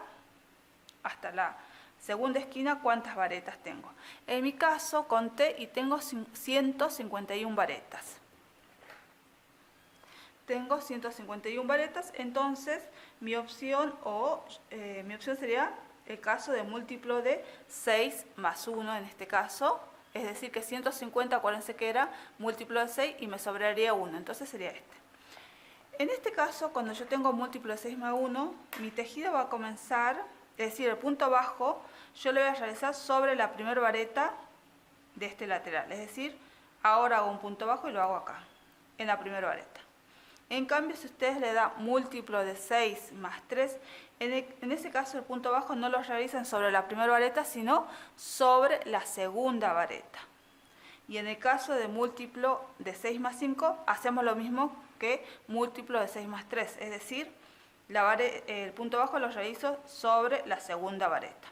hasta la segunda esquina cuántas varetas tengo. En mi caso conté y tengo 151 varetas. Tengo 151 varetas, entonces mi opción sería el caso de múltiplo de 6 más 1 en este caso. Es decir que 150, acuérdense que era múltiplo de 6 y me sobraría 1, entonces sería este. En este caso, cuando yo tengo múltiplo de 6 más 1, mi tejido va a comenzar, es decir, el punto bajo, yo lo voy a realizar sobre la primera vareta de este lateral. Es decir, ahora hago un punto bajo y lo hago acá, en la primera vareta. En cambio, si ustedes le dan múltiplo de 6 más 3, en ese caso el punto bajo no lo realizan sobre la primera vareta, sino sobre la segunda vareta. Y en el caso de múltiplo de 6 más 5, hacemos lo mismo que múltiplo de 6 más 3, es decir, el punto bajo lo realizo sobre la segunda vareta.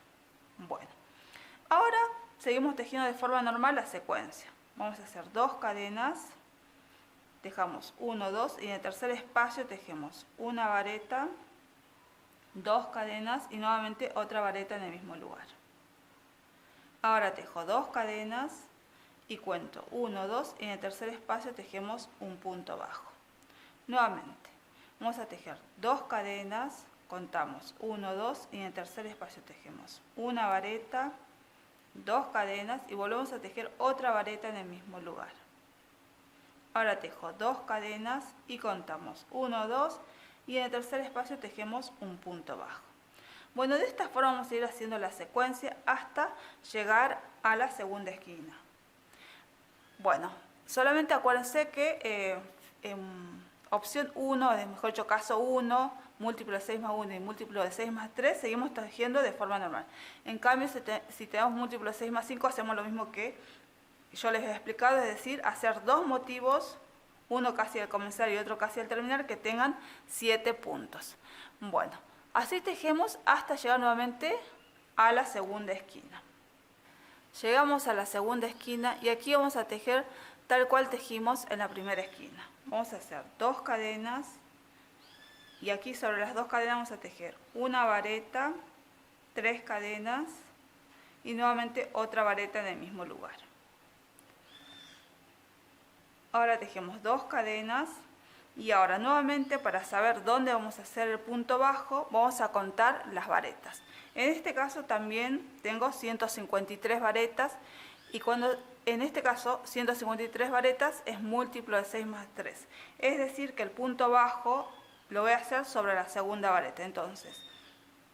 Bueno, ahora seguimos tejiendo de forma normal la secuencia. Vamos a hacer 2 cadenas. Dejamos 1, 2 y en el tercer espacio tejemos una vareta, 2 cadenas y nuevamente otra vareta en el mismo lugar. Ahora tejo 2 cadenas y cuento 1, 2 y en el tercer espacio tejemos un punto bajo. Nuevamente vamos a tejer 2 cadenas, contamos 1, 2 y en el tercer espacio tejemos una vareta, 2 cadenas y volvemos a tejer otra vareta en el mismo lugar. Ahora tejo 2 cadenas y contamos 1, 2 y en el tercer espacio tejemos un punto bajo. Bueno, de esta forma vamos a ir haciendo la secuencia hasta llegar a la segunda esquina. Bueno, solamente acuérdense que en opción 1, mejor dicho caso 1, múltiplo de 6 más 1 y múltiplo de 6 más 3, seguimos tejiendo de forma normal. En cambio, si tenemos múltiplo de 6 más 5, hacemos lo mismo que yo les he explicado, es decir, hacer 2 motivos, uno casi al comenzar y otro casi al terminar, que tengan 7 puntos. Bueno, así tejemos hasta llegar nuevamente a la segunda esquina. Llegamos a la segunda esquina y aquí vamos a tejer tal cual tejimos en la primera esquina. Vamos a hacer 2 cadenas y aquí sobre las 2 cadenas vamos a tejer una vareta, 3 cadenas y nuevamente otra vareta en el mismo lugar. Ahora tejemos 2 cadenas y ahora nuevamente para saber dónde vamos a hacer el punto bajo vamos a contar las varetas. En este caso también tengo 153 varetas y en este caso 153 varetas es múltiplo de 6 más 3. Es decir que el punto bajo lo voy a hacer sobre la segunda vareta. Entonces,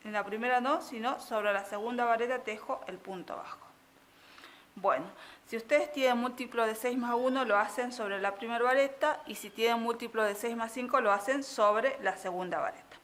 en la primera no, sino sobre la segunda vareta tejo el punto bajo. Bueno, si ustedes tienen múltiplo de 6 más 1, lo hacen sobre la primera vareta, y si tienen múltiplo de 6 más 5, lo hacen sobre la segunda vareta.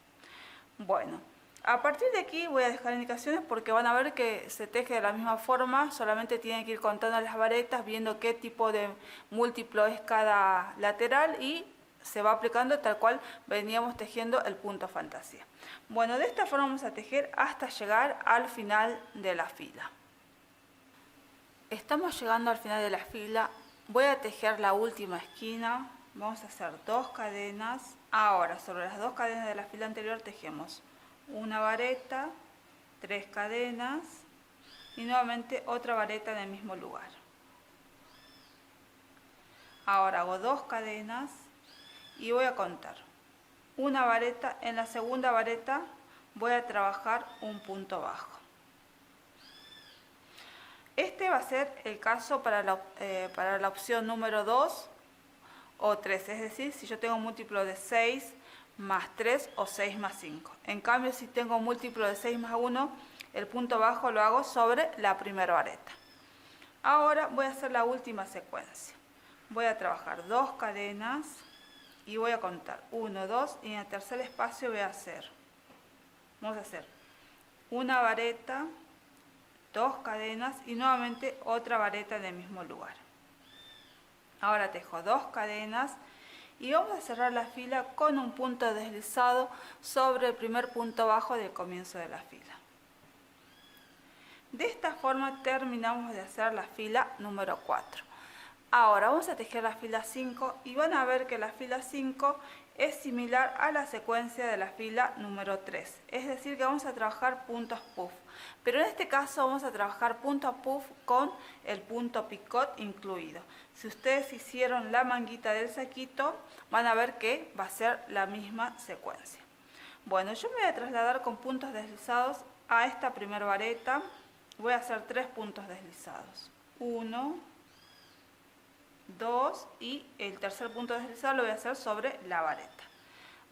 Bueno, a partir de aquí voy a dejar indicaciones porque van a ver que se teje de la misma forma, solamente tienen que ir contando las varetas, viendo qué tipo de múltiplo es cada lateral y se va aplicando tal cual veníamos tejiendo el punto fantasía. Bueno, de esta forma vamos a tejer hasta llegar al final de la fila. Estamos llegando al final de la fila, voy a tejer la última esquina, vamos a hacer 2 cadenas. Ahora, sobre las 2 cadenas de la fila anterior tejemos una vareta, 3 cadenas y nuevamente otra vareta en el mismo lugar. Ahora hago 2 cadenas y voy a contar una vareta. En la segunda vareta voy a trabajar un punto bajo. Este va a ser el caso para la opción número 2 o 3, es decir, si yo tengo múltiplo de 6 más 3 o 6 más 5. En cambio, si tengo múltiplo de 6 más 1, el punto bajo lo hago sobre la primera vareta. Ahora voy a hacer la última secuencia. Voy a trabajar 2 cadenas y voy a contar 1, 2 y en el tercer espacio vamos a hacer una vareta, 2 cadenas y nuevamente otra vareta en el mismo lugar. Ahora tejo 2 cadenas y vamos a cerrar la fila con un punto deslizado sobre el primer punto bajo del comienzo de la fila. De esta forma terminamos de hacer la fila número 4. Ahora vamos a tejer la fila 5 y van a ver que la fila 5 es similar a la secuencia de la fila número 3. Es decir, que vamos a trabajar puntos puff. Pero en este caso vamos a trabajar punto puff con el punto picot incluido. Si ustedes hicieron la manguita del saquito, van a ver que va a ser la misma secuencia. Bueno, yo me voy a trasladar con puntos deslizados a esta primera vareta. Voy a hacer 3 puntos deslizados. 1, 2 y el tercer punto deslizado lo voy a hacer sobre la vareta.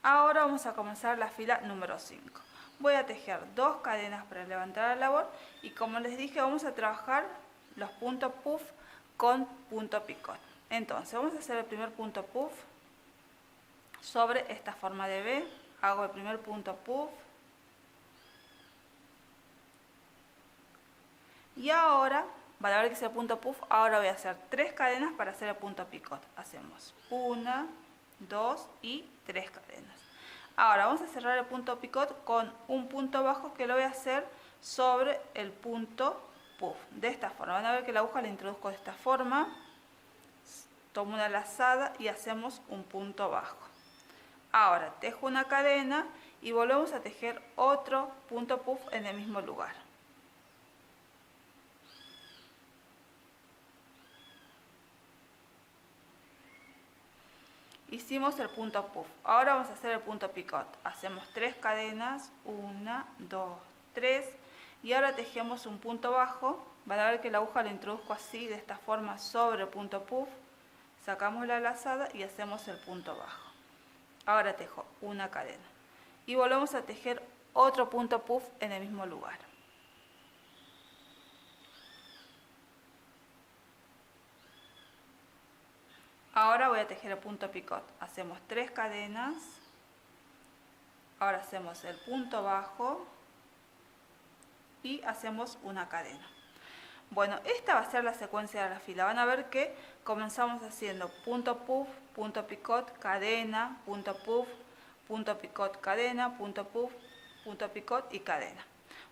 Ahora vamos a comenzar la fila número 5. Voy a tejer 2 cadenas para levantar la labor y como les dije vamos a trabajar los puntos puff con punto picot. Entonces vamos a hacer el primer punto puff sobre esta forma de V. Hago el primer punto puff y ahora van a ver que es el punto puff. Ahora voy a hacer 3 cadenas para hacer el punto picot. Hacemos 1, 2 y 3 cadenas. Ahora vamos a cerrar el punto picot con un punto bajo que lo voy a hacer sobre el punto puff. De esta forma. Van a ver que la aguja la introduzco de esta forma. Tomo una lazada y hacemos un punto bajo. Ahora tejo una cadena y volvemos a tejer otro punto puff en el mismo lugar. Hicimos el punto puff. Ahora vamos a hacer el punto picot. Hacemos 3 cadenas, 1, 2, 3 y ahora tejemos un punto bajo. Van a ver que la aguja la introduzco así, de esta forma, sobre el punto puff. Sacamos la lazada y hacemos el punto bajo. Ahora tejo una cadena y volvemos a tejer otro punto puff en el mismo lugar. Ahora voy a tejer el punto picot. Hacemos 3 cadenas. Ahora hacemos el punto bajo y hacemos una cadena. Bueno, esta va a ser la secuencia de la fila. Van a ver que comenzamos haciendo punto puff, punto picot, cadena, punto puff, punto picot, cadena, punto puff, punto picot y cadena.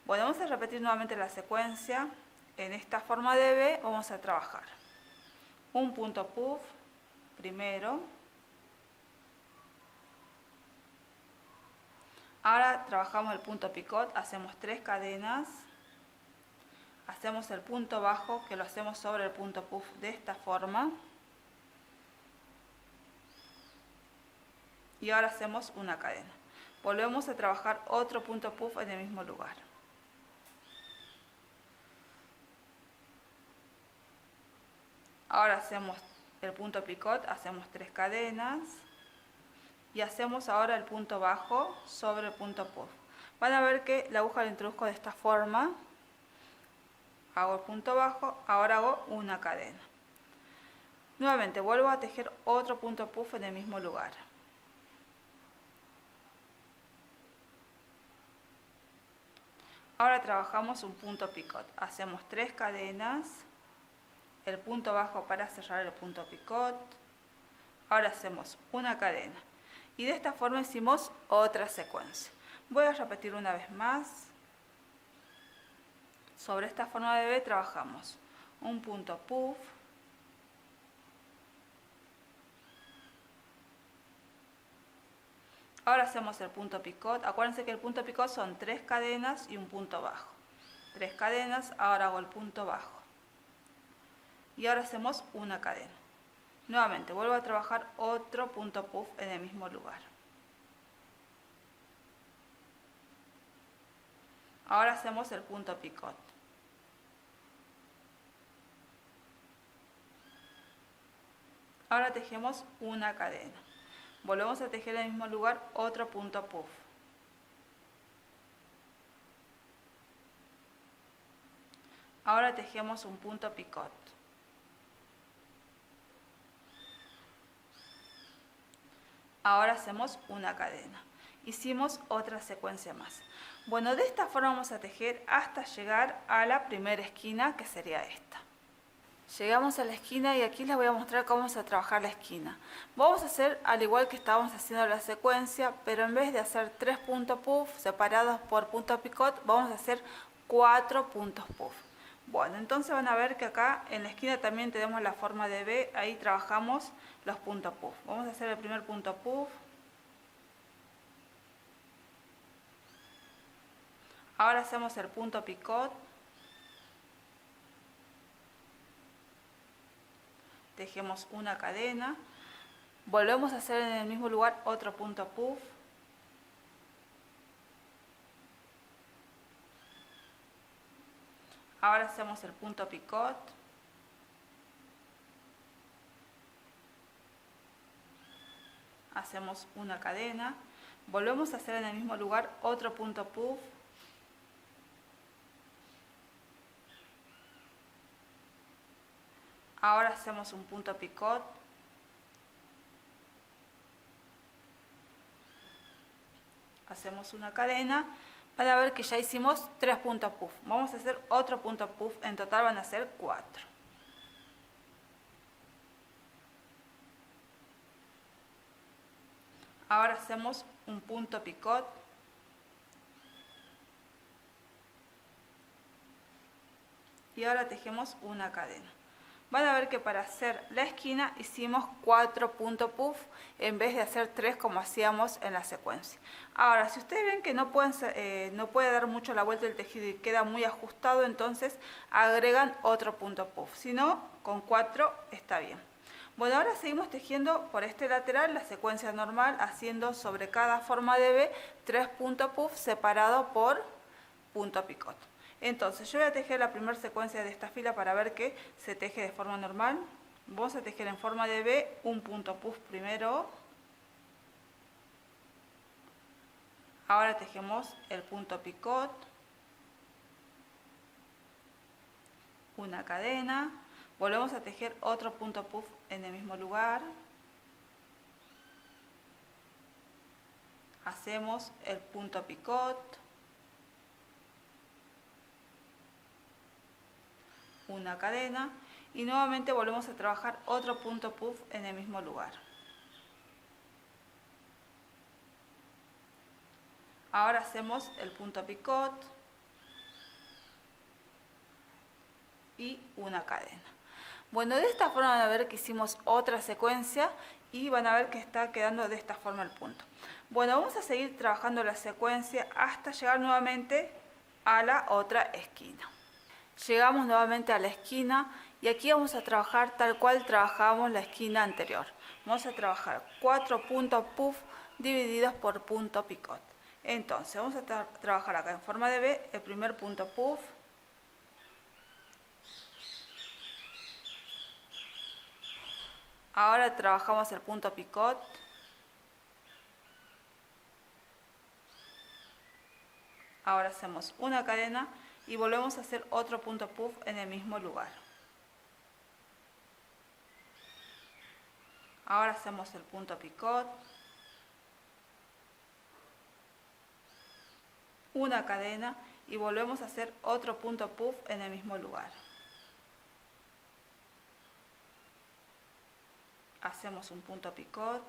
Bueno, vamos a repetir nuevamente la secuencia. En esta forma de V vamos a trabajar un punto puff primero. Ahora trabajamos el punto picot, hacemos 3 cadenas. Hacemos el punto bajo, que lo hacemos sobre el punto puff de esta forma. Y ahora hacemos una cadena. Volvemos a trabajar otro punto puff en el mismo lugar. Ahora hacemos el punto picot, hacemos 3 cadenas. y hacemos ahora el punto bajo sobre el punto puff. Van a ver que la aguja la introduzco de esta forma, hago el punto bajo, ahora hago una cadena. Nuevamente vuelvo a tejer otro punto puff en el mismo lugar. Ahora trabajamos un punto picot, hacemos 3 cadenas, el punto bajo para cerrar el punto picot, ahora hacemos una cadena y de esta forma hicimos otra secuencia. Voy a repetir una vez más. Sobre esta forma de V trabajamos un punto puff, ahora hacemos el punto picot. Acuérdense que el punto picot son 3 cadenas y un punto bajo. 3 cadenas, ahora hago el punto bajo. Y ahora hacemos una cadena. Nuevamente vuelvo a trabajar otro punto puff en el mismo lugar. Ahora hacemos el punto picot. Ahora tejemos una cadena. Volvemos a tejer en el mismo lugar otro punto puff. Ahora tejemos un punto picot. Ahora hacemos una cadena. Hicimos otra secuencia más. Bueno, de esta forma vamos a tejer hasta llegar a la primera esquina, que sería esta. Llegamos a la esquina y aquí les voy a mostrar cómo vamos a trabajar la esquina. Vamos a hacer al igual que estábamos haciendo la secuencia, pero en vez de hacer 3 puntos puff separados por punto picot, vamos a hacer 4 puntos puff. Bueno, entonces van a ver que acá en la esquina también tenemos la forma de V, ahí trabajamos los puntos puff. Vamos a hacer el primer punto puff. Ahora hacemos el punto picot. Tejemos una cadena. Volvemos a hacer en el mismo lugar otro punto puff. Ahora hacemos el punto picot. Hacemos una cadena. Volvemos a hacer en el mismo lugar otro punto puff. Ahora hacemos un punto picot. Hacemos una cadena. Van a ver que ya hicimos 3 puntos puff. Vamos a hacer otro punto puff. En total van a ser 4. Ahora hacemos un punto picot. Y ahora tejemos una cadena. Van a ver que para hacer la esquina hicimos 4 puntos puff en vez de hacer 3 como hacíamos en la secuencia. Ahora, si ustedes ven que no puede dar mucho la vuelta del tejido y queda muy ajustado, entonces agregan otro punto puff. Si no, con 4 está bien. Bueno, ahora seguimos tejiendo por este lateral la secuencia normal, haciendo sobre cada forma de V 3 puntos puff separados por punto picot. Entonces yo voy a tejer la primera secuencia de esta fila para ver que se teje de forma normal. Vamos a tejer en forma de V un punto puff primero. Ahora tejemos el punto picot. Una cadena. Volvemos a tejer otro punto puff en el mismo lugar. Hacemos el punto picot. Una cadena y nuevamente volvemos a trabajar otro punto puff en el mismo lugar. Ahora hacemos el punto picot y una cadena. Bueno, de esta forma van a ver que hicimos otra secuencia y van a ver que está quedando de esta forma el punto. Bueno, vamos a seguir trabajando la secuencia hasta llegar nuevamente a la otra esquina. Llegamos nuevamente a la esquina y aquí vamos a trabajar tal cual trabajamos la esquina anterior. Vamos a trabajar 4 puntos puff divididos por punto picot. Entonces vamos a trabajar acá en forma de V el primer punto puff. Ahora trabajamos el punto picot. Ahora hacemos una cadena y volvemos a hacer otro punto puff en el mismo lugar. Ahora hacemos el punto picot, una cadena y volvemos a hacer otro punto puff en el mismo lugar. Hacemos un punto picot,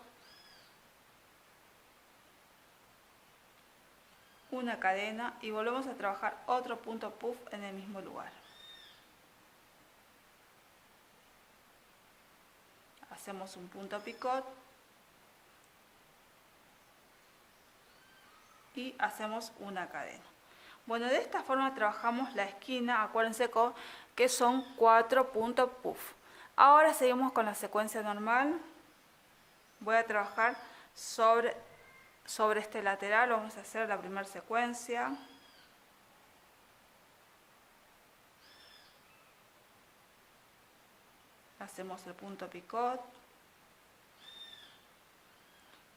una cadena y volvemos a trabajar otro punto puff en el mismo lugar. Hacemos un punto picot y hacemos una cadena. Bueno, de esta forma trabajamos la esquina, acuérdense que son 4 puntos puff. Ahora seguimos con la secuencia normal. Voy a trabajar sobre este lateral, vamos a hacer la primera secuencia. Hacemos el punto picot,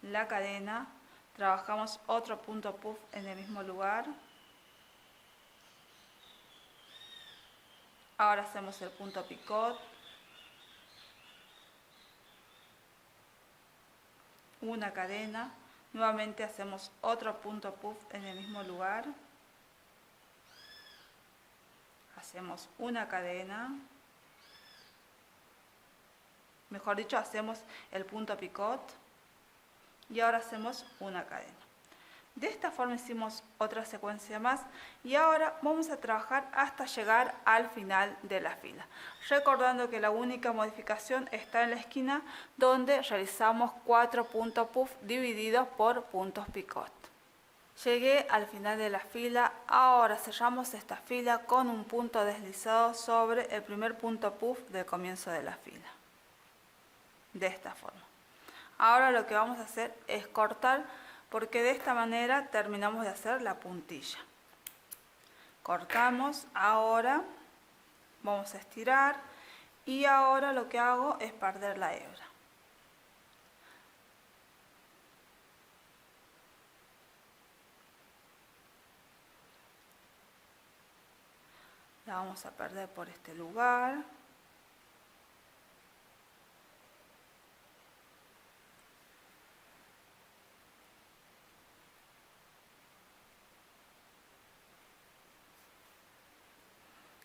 la cadena, trabajamos otro punto puff en el mismo lugar. Ahora hacemos el punto picot, una cadena, nuevamente hacemos otro punto puff en el mismo lugar. Hacemos una cadena, mejor dicho, hacemos el punto picot y ahora hacemos una cadena. De esta forma hicimos otra secuencia más y ahora vamos a trabajar hasta llegar al final de la fila. Recordando que la única modificación está en la esquina donde realizamos 4 puntos puff divididos por puntos picot. Llegué al final de la fila, ahora cerramos esta fila con un punto deslizado sobre el primer punto puff del comienzo de la fila. De esta forma. Ahora lo que vamos a hacer es cortar, porque de esta manera terminamos de hacer la puntilla. Cortamos, ahora vamos a estirar y ahora lo que hago es perder la hebra. La vamos a perder por este lugar.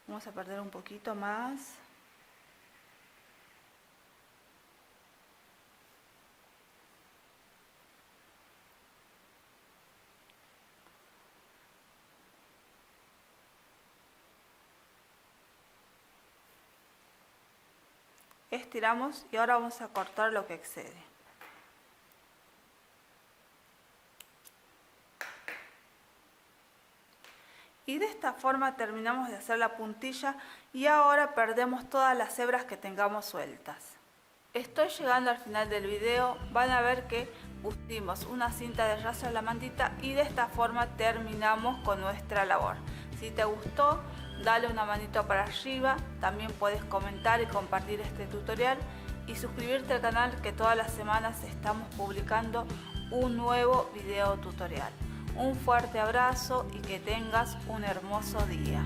Vamos a perder un poquito más. Estiramos y ahora vamos a cortar lo que excede. Y de esta forma terminamos de hacer la puntilla y ahora perdemos todas las hebras que tengamos sueltas. Estoy llegando al final del video, van a ver que pusimos una cinta de raso en la mantita y de esta forma terminamos con nuestra labor. Si te gustó, dale una manito para arriba, también puedes comentar y compartir este tutorial y suscribirte al canal, que todas las semanas estamos publicando un nuevo video tutorial. Un fuerte abrazo y que tengas un hermoso día.